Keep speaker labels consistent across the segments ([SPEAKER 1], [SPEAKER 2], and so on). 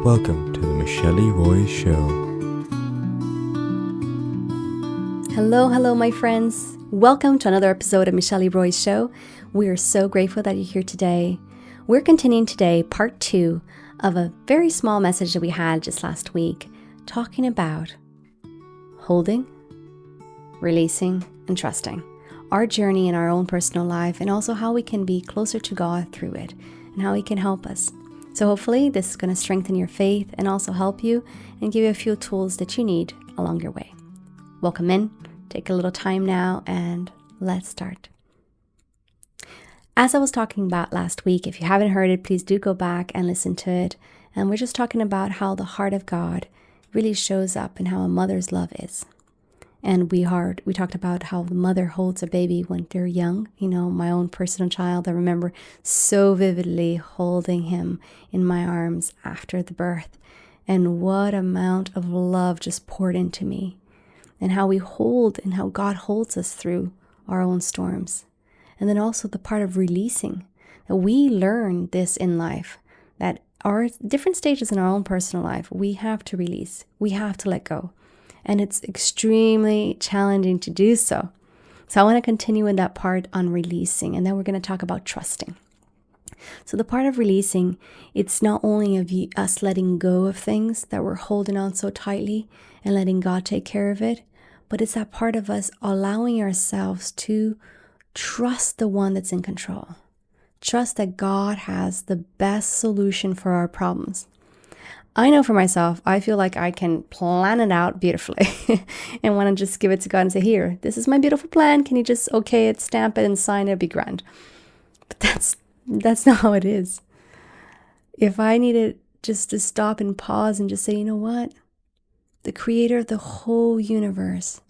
[SPEAKER 1] Welcome to the Michele Roy Show.
[SPEAKER 2] Hello, my friends. Welcome to another episode of Michele Roy's Show. We are so grateful that you're here today. We're continuing today part 2 of a very small message that we had just last week, talking about holding, releasing, and trusting. Our journey in our own personal life, and also how we can be closer to God through it, and how He can help us. So hopefully this is going to strengthen your faith and also help you and give you a few tools that you need along your way. Welcome in. Take a little time now and let's start. As I was talking about last week, if you haven't heard it, please do go back and listen to it. And we're just talking about how the heart of God really shows up and how a mother's love is. And we talked about how the mother holds a baby when they're young. You know, my own personal child, I remember so vividly holding him in my arms after the birth. And what amount of love just poured into me. And how we hold and how God holds us through our own storms. And then also the part of releasing. That we learn this in life. That our different stages in our own personal life, we have to release. We have to let go. And it's extremely challenging to do so. So I want to continue in that part on releasing, and then we're going to talk about trusting. So the part of releasing, it's not only of us letting go of things that we're holding on so tightly and letting God take care of it, but it's that part of us allowing ourselves to trust the one that's in control. Trust that God has the best solution for our problems. I know for myself, I feel like I can plan it out beautifully and want to just give it to God and say, here, this is my beautiful plan. Can you just okay it, stamp it, and sign it? It'd be grand. But that's not how it is. If I needed just to stop and pause and just say, you know what? The creator of the whole universe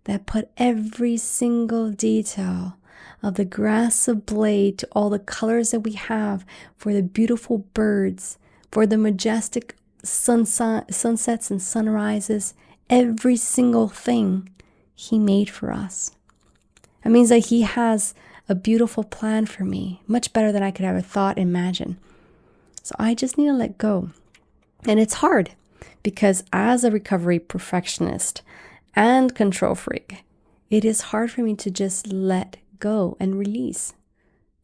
[SPEAKER 2] that put every single detail of the grass of blade to all the colors that we have for the beautiful birds, for the majestic sunsets and sunrises, every single thing He made for us. It means that He has a beautiful plan for me, much better than I could ever thought, imagine. So I just need to let go. And it's hard because as a recovery perfectionist and control freak, it is hard for me to just let go and release.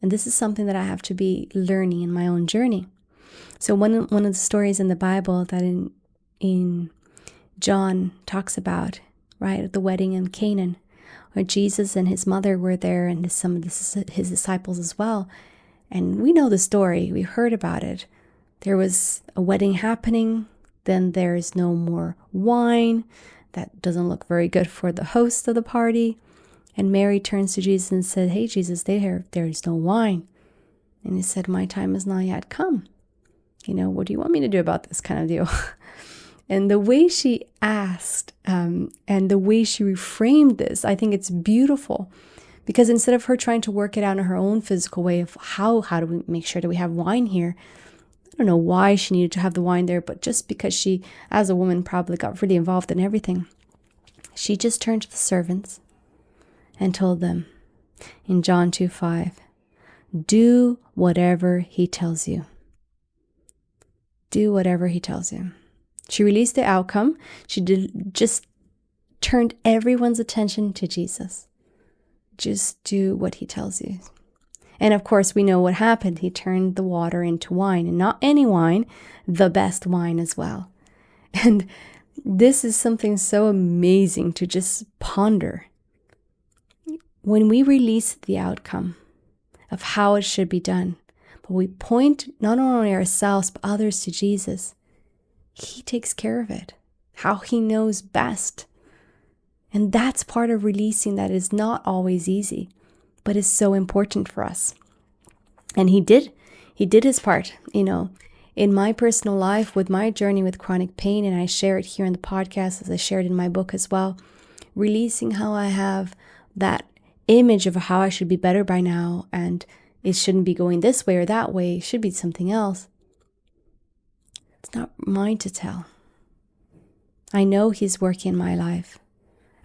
[SPEAKER 2] And this is something that I have to be learning in my own journey. So one of the stories in the Bible that in John talks about, right, at the wedding in Cana, where Jesus and his mother were there and some of his disciples as well. And we know the story. We heard about it. There was a wedding happening. Then there's no more wine. That doesn't look very good for the host of the party. And Mary turns to Jesus and said, hey, Jesus, there is no wine. And He said, my time has not yet come. You know, what do you want me to do about this kind of deal? And the way she asked and the way she reframed this, I think it's beautiful. Because instead of her trying to work it out in her own physical way of how do we make sure that we have wine here? I don't know why she needed to have the wine there, but just because she, as a woman, probably got really involved in everything. She just turned to the servants and told them in John 2:5, do whatever He tells you. Do whatever He tells you. She released the outcome. She just turned everyone's attention to Jesus. Just do what He tells you. And of course, we know what happened. He turned the water into wine, and not any wine, the best wine as well. And this is something so amazing to just ponder. When we release the outcome of how it should be done, but we point not only ourselves, but others to Jesus, He takes care of it, how He knows best. And that's part of releasing that is not always easy, but is so important for us. And He did His part, you know, in my personal life with my journey with chronic pain. And I share it here in the podcast as I shared in my book as well, releasing how I have that image of how I should be better by now. And it shouldn't be going this way or that way. It should be something else. It's not mine to tell. I know He's working in my life.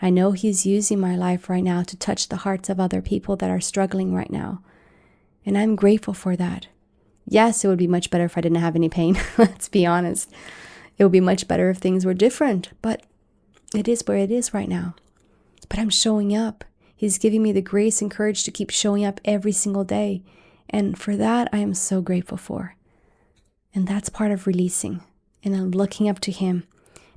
[SPEAKER 2] I know He's using my life right now to touch the hearts of other people that are struggling right now. And I'm grateful for that. Yes, it would be much better if I didn't have any pain. Let's be honest. It would be much better if things were different, but it is where it is right now. But I'm showing up. He's giving me the grace and courage to keep showing up every single day. And for that, I am so grateful for. And that's part of releasing. And I'm looking up to him,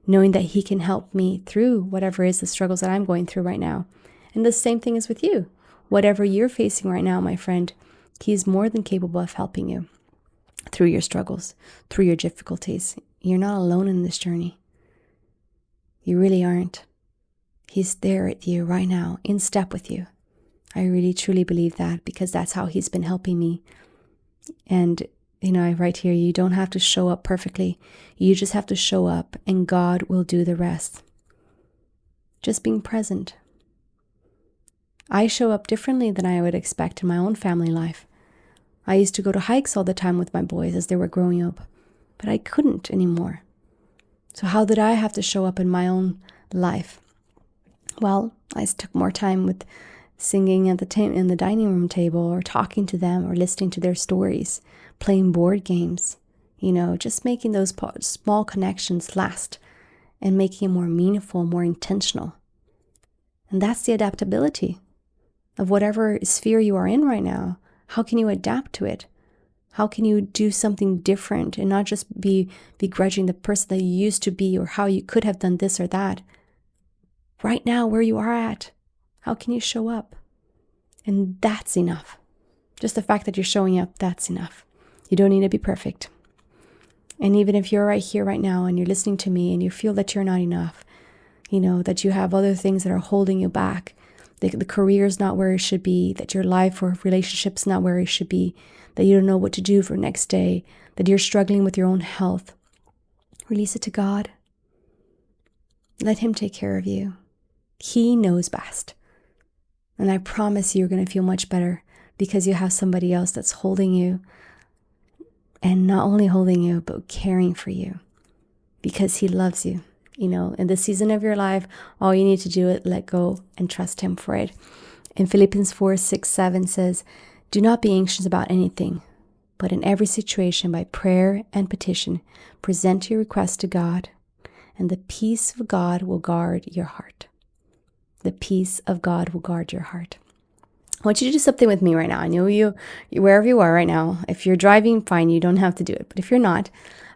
[SPEAKER 2] knowing that he can help me through whatever is the struggles that I'm going through right now. And the same thing is with you. Whatever you're facing right now, my friend, he's more than capable of helping you through your struggles, through your difficulties. You're not alone in this journey. You really aren't. He's there at you right now, in step with you. I really, truly believe that, because that's how he's been helping me. And, I write here, you don't have to show up perfectly. You just have to show up, and God will do the rest. Just being present. I show up differently than I would expect in my own family life. I used to go to hikes all the time with my boys as they were growing up, but I couldn't anymore. So how did I have to show up in my own life? Well, I took more time with singing at in the dining room table, or talking to them, or listening to their stories, playing board games, just making those small connections last and making it more meaningful, more intentional. And that's the adaptability of whatever sphere you are in right now. How can you adapt to it? How can you do something different and not just be begrudging the person that you used to be, or how you could have done this or that? Right now, where you are at, how can you show up? And that's enough. Just the fact that you're showing up, that's enough. You don't need to be perfect. And even if you're right here right now and you're listening to me and you feel that you're not enough, that you have other things that are holding you back, the career's not where it should be, that your life or relationship's not where it should be, that you don't know what to do for next day, that you're struggling with your own health, release it to God. Let him take care of you. He knows best. And I promise you're going to feel much better, because you have somebody else that's holding you, and not only holding you, but caring for you, because he loves you. In the season of your life, all you need to do is let go and trust him for it. In Philippians 4:6-7 says, "Do not be anxious about anything, but in every situation, by prayer and petition, present your requests to God, and the peace of God will guard your heart." The peace of God will guard your heart. I want you to do something with me right now. I know you wherever you are right now. If you're driving, fine, you don't have to do it. But if you're not,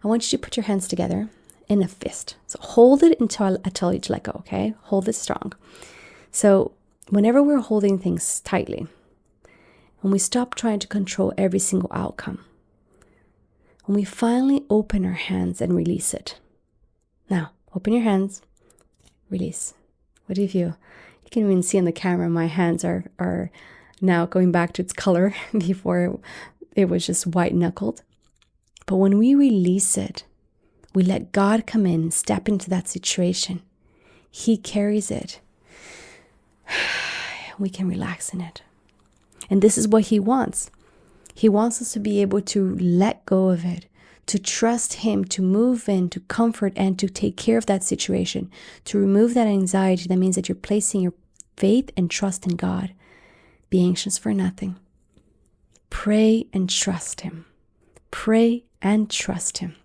[SPEAKER 2] I want you to put your hands together in a fist. So hold it until I tell you to let go, okay? Hold it strong. So whenever we're holding things tightly, when we stop trying to control every single outcome, when we finally open our hands and release it. Now, open your hands, release. What do you feel? You can even see on the camera, my hands are now going back to its color. Before it was just white knuckled. But when we release it, we let God come in, step into that situation. He carries it. We can relax in it. And this is what he wants. He wants us to be able to let go of it, to trust him, to move in, to comfort, and to take care of that situation, to remove that anxiety. That means that you're placing your faith and trust in God. Be anxious for nothing. Pray and trust him. Pray and trust him.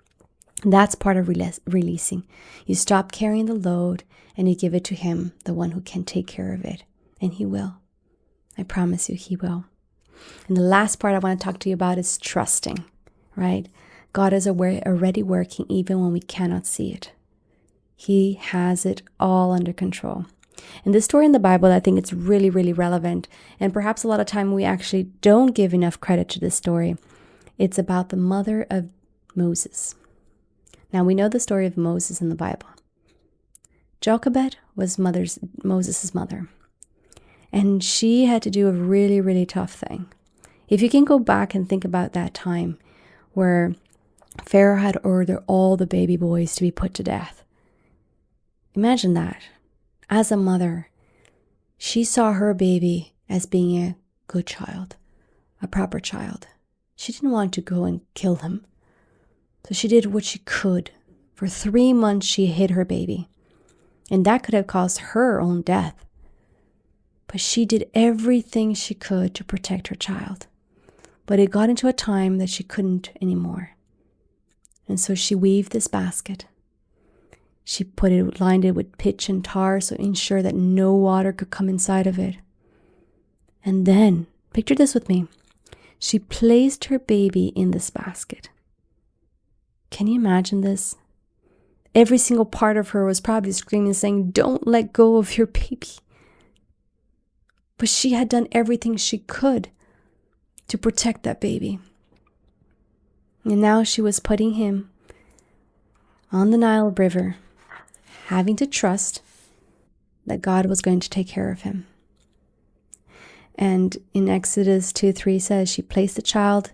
[SPEAKER 2] That's part of releasing. You stop carrying the load and you give it to him, the one who can take care of it. And he will. I promise you, he will. And the last part I want to talk to you about is trusting, right? God is already working even when we cannot see it. He has it all under control. And this story in the Bible, I think it's really, really relevant. And perhaps a lot of time we actually don't give enough credit to this story. It's about the mother of Moses. Now we know the story of Moses in the Bible. Jochebed was Moses' mother. And she had to do a really, really tough thing. If you can go back and think about that time where Pharaoh had ordered all the baby boys to be put to death. Imagine that. As a mother, she saw her baby as being a good child, a proper child. She didn't want to go and kill him. So she did what she could. For 3 months, she hid her baby. And that could have caused her own death. But she did everything she could to protect her child. But it got into a time that she couldn't anymore. And so she weaved this basket. She lined it with pitch and tar so ensure that no water could come inside of it. And then, picture this with me, she placed her baby in this basket. Can you imagine this? Every single part of her was probably screaming, saying, don't let go of your baby. But she had done everything she could to protect that baby. And now she was putting him on the Nile River, having to trust that God was going to take care of him. And in Exodus 2:3 says, she placed the child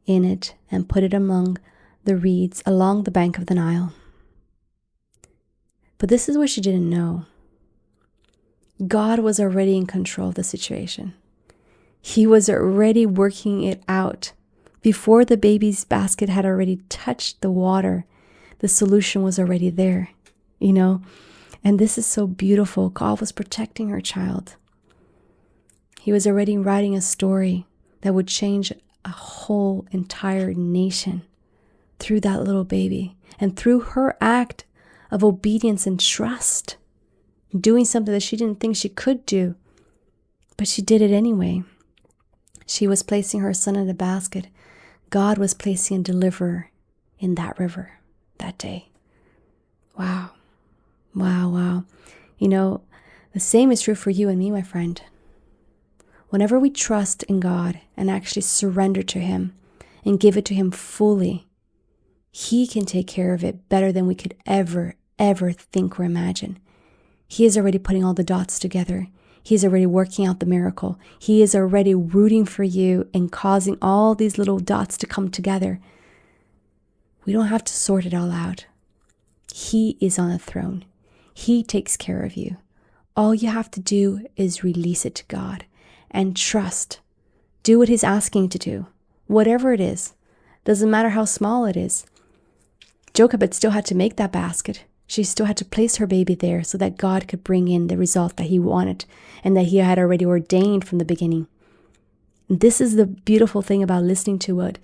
[SPEAKER 2] in it and put it among the reeds along the bank of the Nile. But this is what she didn't know. God was already in control of the situation. He was already working it out. Before the baby's basket had already touched the water, the solution was already there, And this is so beautiful. God was protecting her child. He was already writing a story that would change a whole entire nation through that little baby and through her act of obedience and trust, doing something that she didn't think she could do, but she did it anyway. She was placing her son in a basket. God was placing a deliverer in that river that day. Wow. Wow, wow. The same is true for you and me, my friend. Whenever we trust in God and actually surrender to Him and give it to Him fully, He can take care of it better than we could ever think or imagine. He is already putting all the dots together. He is already working out the miracle. He is already rooting for you and causing all these little dots to come together. We don't have to sort it all out. He is on the throne. He takes care of you. All you have to do is release it to God and trust. Do what He's asking you to do, whatever it is. Doesn't matter how small it is. Jochebed still had to make that basket. She still had to place her baby there so that God could bring in the result that He wanted and that He had already ordained from the beginning. This is the beautiful thing about listening to what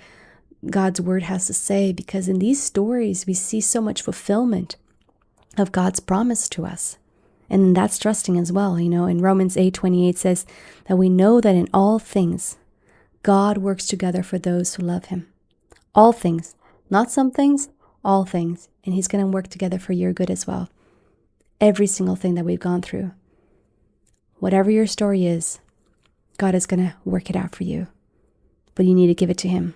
[SPEAKER 2] God's word has to say, because in these stories we see so much fulfillment of God's promise to us. And that's trusting as well. In Romans 8:28 says that we know that in all things God works together for those who love Him. All things, not some things, all things. And He's going to work together for your good as well. Every single thing that we've gone through. Whatever your story is, God is going to work it out for you. But you need to give it to Him.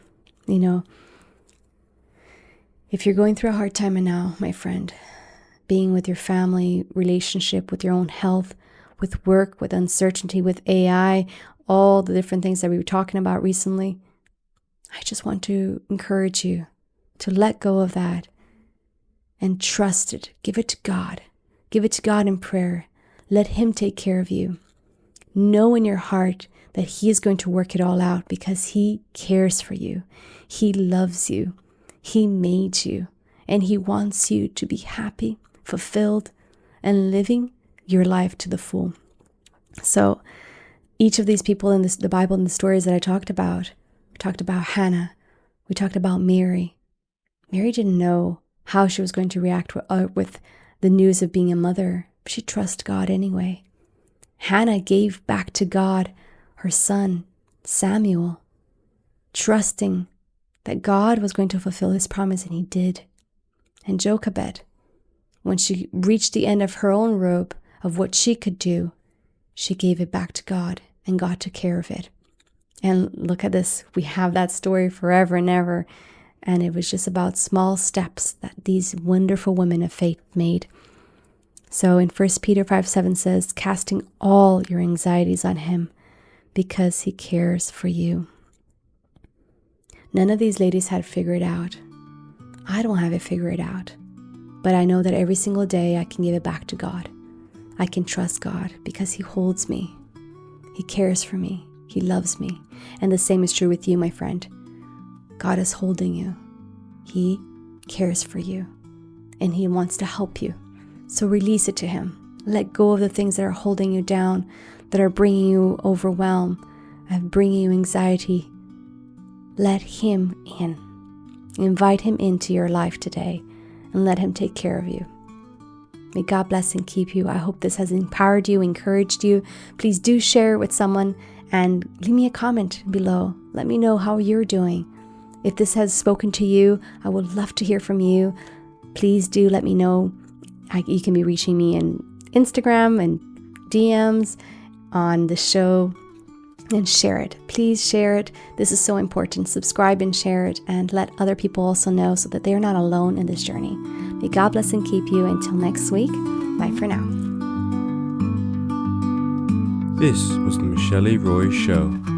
[SPEAKER 2] If you're going through a hard time now, my friend, being with your family, relationship, with your own health, with work, with uncertainty, with AI, all the different things that we were talking about recently, I just want to encourage you to let go of that and trust it. Give it to God. Give it to God in prayer. Let Him take care of you. Know in your heart that He is going to work it all out because He cares for you. He loves you. He made you. And He wants you to be happy, fulfilled, and living your life to the full. So each of these people in the Bible and the stories that I talked about, we talked about Hannah. We talked about Mary. Mary didn't know how she was going to react with the news of being a mother. She trusted God anyway. Hannah gave back to God her son, Samuel, trusting that God was going to fulfill His promise, and He did. And Jochebed, when she reached the end of her own rope of what she could do, she gave it back to God, and God took care of it. And look at this. We have that story forever and ever. And it was just about small steps that these wonderful women of faith made. So in 1 Peter 5:7 says, casting all your anxieties on Him because He cares for you. None of these ladies had figured it out. I don't have it figured out. But I know that every single day I can give it back to God. I can trust God because He holds me. He cares for me. He loves me. And the same is true with you, my friend. God is holding you. He cares for you. And He wants to help you. So release it to Him. Let go of the things that are holding you down, that are bringing you overwhelm, and bringing you anxiety. let Him in. Invite Him into your life today and let Him take care of you. May God bless and keep you. I hope this has empowered you, encouraged you. Please do share it with someone and leave me a comment below. Let me know how you're doing. If this has spoken to you, I would love to hear from you. Please do let me know. You can be reaching me in Instagram and DMs on the show, and share it. Please share it. This is so important. Subscribe and share it, and let other people also know so that they're not alone in this journey. May God bless and keep you. Until next week, bye for now.
[SPEAKER 1] This was the Michele Roy Show.